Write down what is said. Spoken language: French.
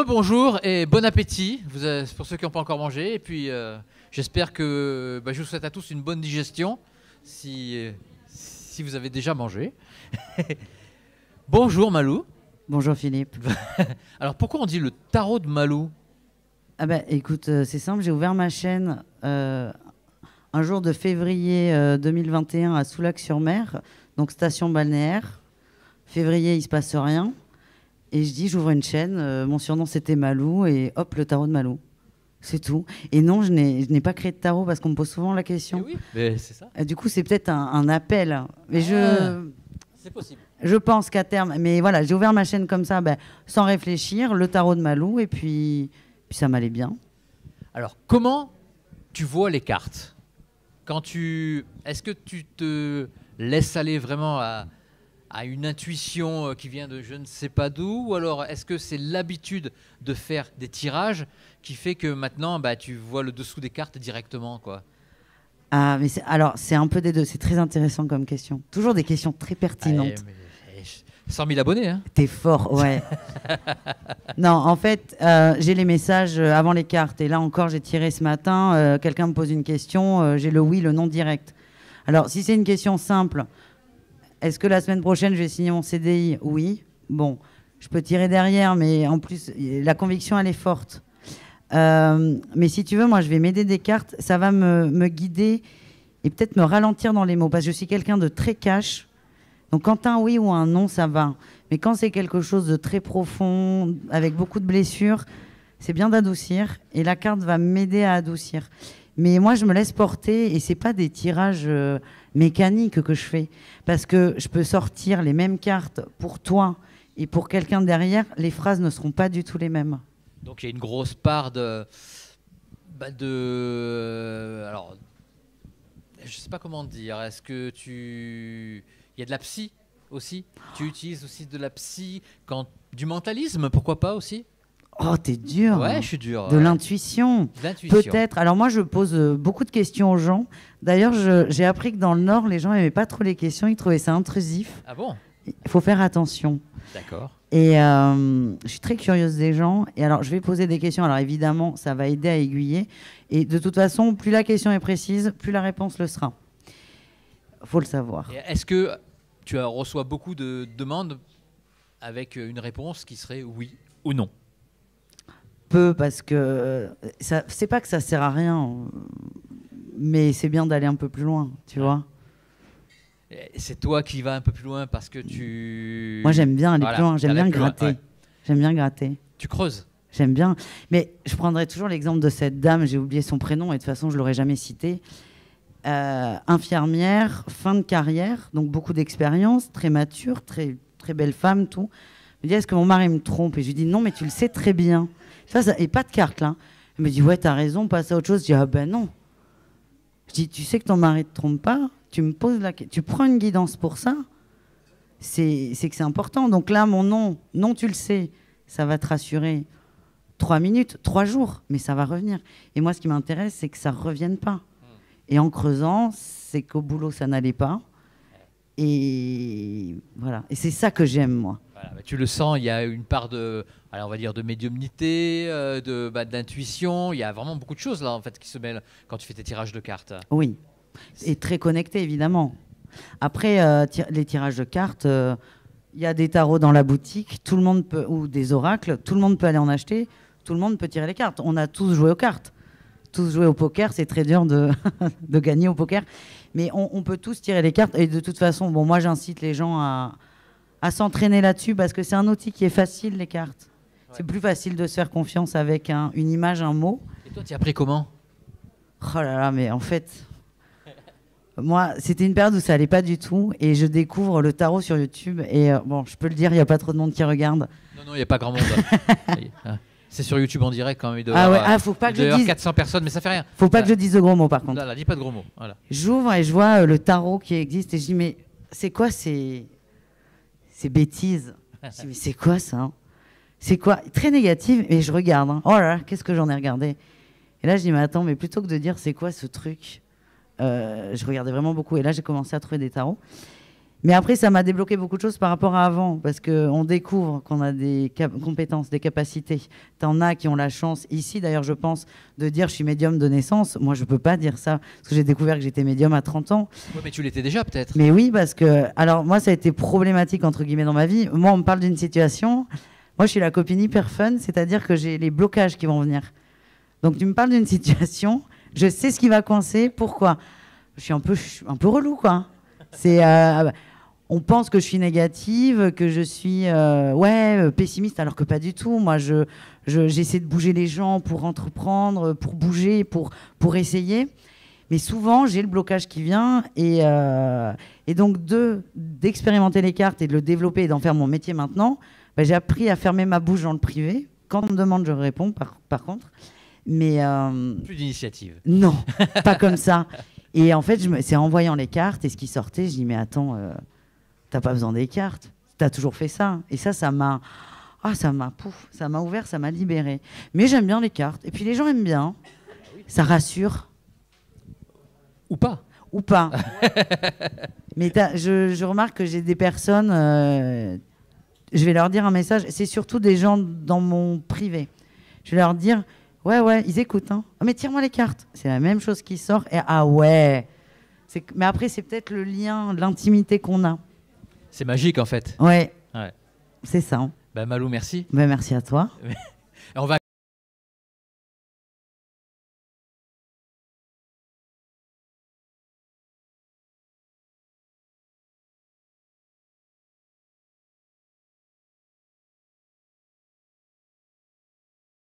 Rebonjour et bon appétit pour ceux qui n'ont pas encore mangé. Et puis j'espère que je vous souhaite à tous une bonne digestion si vous avez déjà mangé. Bonjour Malou. Bonjour Philippe. Alors pourquoi on dit le tarot de Malou? Ah bah écoute, c'est simple, j'ai ouvert ma chaîne un jour de février 2021 à Soulac-sur-Mer, donc station balnéaire. Février, il se passe rien. Et je dis, j'ouvre une chaîne, mon surnom c'était Malou, et hop, le tarot de Malou. C'est tout. Et non, je n'ai pas créé de tarot parce qu'on me pose souvent la question. Oui, mais c'est ça. Et du coup, c'est peut-être un appel. Mais c'est possible. Je pense qu'à terme, mais voilà, j'ai ouvert ma chaîne comme ça, sans réfléchir, le tarot de Malou, et puis ça m'allait bien. Alors, comment tu vois les cartes? Est-ce que tu te laisses aller vraiment à une intuition qui vient de je ne sais pas d'où, ou alors est-ce que c'est l'habitude de faire des tirages qui fait que maintenant tu vois le dessous des cartes directement, quoi? Ah, mais c'est un peu des deux. C'est très intéressant comme question. Toujours des questions très pertinentes. 100 000 abonnés, hein? T'es fort, ouais. Non, en fait, j'ai les messages avant les cartes. Et là encore, j'ai tiré ce matin. Quelqu'un me pose une question. J'ai le oui, le non direct. Alors, si c'est une question simple, est-ce que la semaine prochaine, je vais signer mon CDI? Oui. Bon, je peux tirer derrière, mais en plus, la conviction, elle est forte. Mais si tu veux, moi, je vais m'aider des cartes. Ça va me guider et peut-être me ralentir dans les mots. Parce que je suis quelqu'un de très cash. Donc, quand un oui ou un non, ça va. Mais quand c'est quelque chose de très profond, avec beaucoup de blessures, c'est bien d'adoucir. Et la carte va m'aider à adoucir. Mais moi, je me laisse porter et c'est pas des tirages mécaniques que je fais. Parce que je peux sortir les mêmes cartes pour toi et pour quelqu'un derrière. Les phrases ne seront pas du tout les mêmes. Donc il y a une grosse part alors, je sais pas comment dire. Est-ce que il y a de la psy aussi? Tu utilises aussi de la psy, du mentalisme, pourquoi pas aussi? Oh, t'es dur. Ouais, je suis dur. De l'intuition. Peut-être. Alors moi, je pose beaucoup de questions aux gens. D'ailleurs, j'ai appris que dans le Nord, les gens n'aimaient pas trop les questions. Ils trouvaient ça intrusif. Ah bon? Il faut faire attention. D'accord. Et je suis très curieuse des gens. Et alors, je vais poser des questions. Alors évidemment, ça va aider à aiguiller. Et de toute façon, plus la question est précise, plus la réponse le sera. Faut le savoir. Est-ce que tu reçois beaucoup de demandes avec une réponse qui serait oui ou non? Peu, parce que c'est pas que ça sert à rien, mais c'est bien d'aller un peu plus loin, tu vois. C'est toi qui vas un peu plus loin parce que tu... Moi, j'aime bien aller plus loin, j'aime bien gratter. Ouais. J'aime bien gratter. Tu creuses? J'aime bien. Mais je prendrai toujours l'exemple de cette dame, j'ai oublié son prénom et de toute façon, je l'aurais jamais cité. Infirmière, fin de carrière, donc beaucoup d'expérience, très mature, très, très belle femme, tout. Elle me dit, est-ce que mon mari me trompe? Et je lui dis, non, mais tu le sais très bien. Et pas de carte, là. Elle me dit, ouais, t'as raison, passe à autre chose. Je dis, ah ben non. Je dis, tu sais que ton mari te trompe pas? Tu me poses tu prends une guidance pour ça? C'est que c'est important. Donc là, mon non, tu le sais, ça va te rassurer 3 minutes, 3 jours, mais ça va revenir. Et moi, ce qui m'intéresse, c'est que ça ne revienne pas. Et en creusant, c'est qu'au boulot, ça n'allait pas. Et voilà. Et c'est ça que j'aime, moi. Voilà, tu le sens, il y a une part on va dire de médiumnité, d'intuition. Il y a vraiment beaucoup de choses là en fait qui se mêlent quand tu fais tes tirages de cartes. Oui, et très connecté évidemment. Après les tirages de cartes, il y a des tarots dans la boutique, tout le monde peut, ou des oracles, tout le monde peut aller en acheter, tout le monde peut tirer les cartes. On a tous joué aux cartes, tous joué au poker, c'est très dur de gagner au poker, mais on peut tous tirer les cartes. Et de toute façon, bon, moi j'incite les gens à s'entraîner là-dessus parce que c'est un outil qui est facile, les cartes. Ouais. C'est plus facile de se faire confiance avec une image, un mot. Et toi, tu as appris comment? Oh là là, mais en fait, moi, c'était une période où ça allait pas du tout et je découvre le tarot sur YouTube et bon, je peux le dire, il n'y a pas trop de monde qui regarde. Non, il n'y a pas grand monde. C'est sur YouTube en direct quand même. Faut pas que je dise 400 personnes, mais ça fait rien. Faut pas que je dise de gros mots par contre. Là, dis pas de gros mots. Voilà. J'ouvre et je vois le tarot qui existe et je dis mais c'est quoi ces bêtises? Je dis mais c'est quoi ça? C'est quoi? Très négative et je regarde. Hein. Oh là là, qu'est-ce que j'en ai regardé? Et là je dis mais attends, mais plutôt que de dire c'est quoi ce truc, je regardais vraiment beaucoup et là j'ai commencé à trouver des tarots. Mais après, ça m'a débloqué beaucoup de choses par rapport à avant, parce qu'on découvre qu'on a des compétences, des capacités. T'en as qui ont la chance, ici d'ailleurs, je pense, de dire je suis médium de naissance. Moi, je peux pas dire ça, parce que j'ai découvert que j'étais médium à 30 ans. Ouais, mais tu l'étais déjà peut-être. Mais oui, parce que, alors moi, ça a été problématique, entre guillemets, dans ma vie. Moi, on me parle d'une situation, moi, je suis la copine hyper fun, c'est-à-dire que j'ai les blocages qui vont venir. Donc, tu me parles d'une situation, je sais ce qui va coincer, pourquoi? Je suis un peu relou, quoi. C'est... on pense que je suis négative, que je suis pessimiste, alors que pas du tout. Moi, j'essaie de bouger les gens pour entreprendre, pour bouger, pour essayer. Mais souvent, j'ai le blocage qui vient. Et donc, d'expérimenter les cartes et de le développer et d'en faire mon métier maintenant, j'ai appris à fermer ma bouche dans le privé. Quand on me demande, je réponds, par contre. Mais, plus d'initiative. Non, pas comme ça. Et en fait, c'est en voyant les cartes et ce qui sortait, je dis, mais attends... t'as pas besoin des cartes, t'as toujours fait ça. Et ça m'a ouvert, ça m'a libéré. Mais j'aime bien les cartes. Et puis les gens aiment bien. Ça rassure. Ou pas. Ou pas. Mais je remarque que j'ai des personnes, je vais leur dire un message, c'est surtout des gens dans mon privé. Je vais leur dire, ouais, ils écoutent. Hein. Oh, mais tire-moi les cartes. C'est la même chose qui sort. Et ah ouais. Mais après, c'est peut-être le lien, l'intimité qu'on a. C'est magique en fait. Ouais. Ouais. C'est ça. Malou, merci. Merci à toi. On va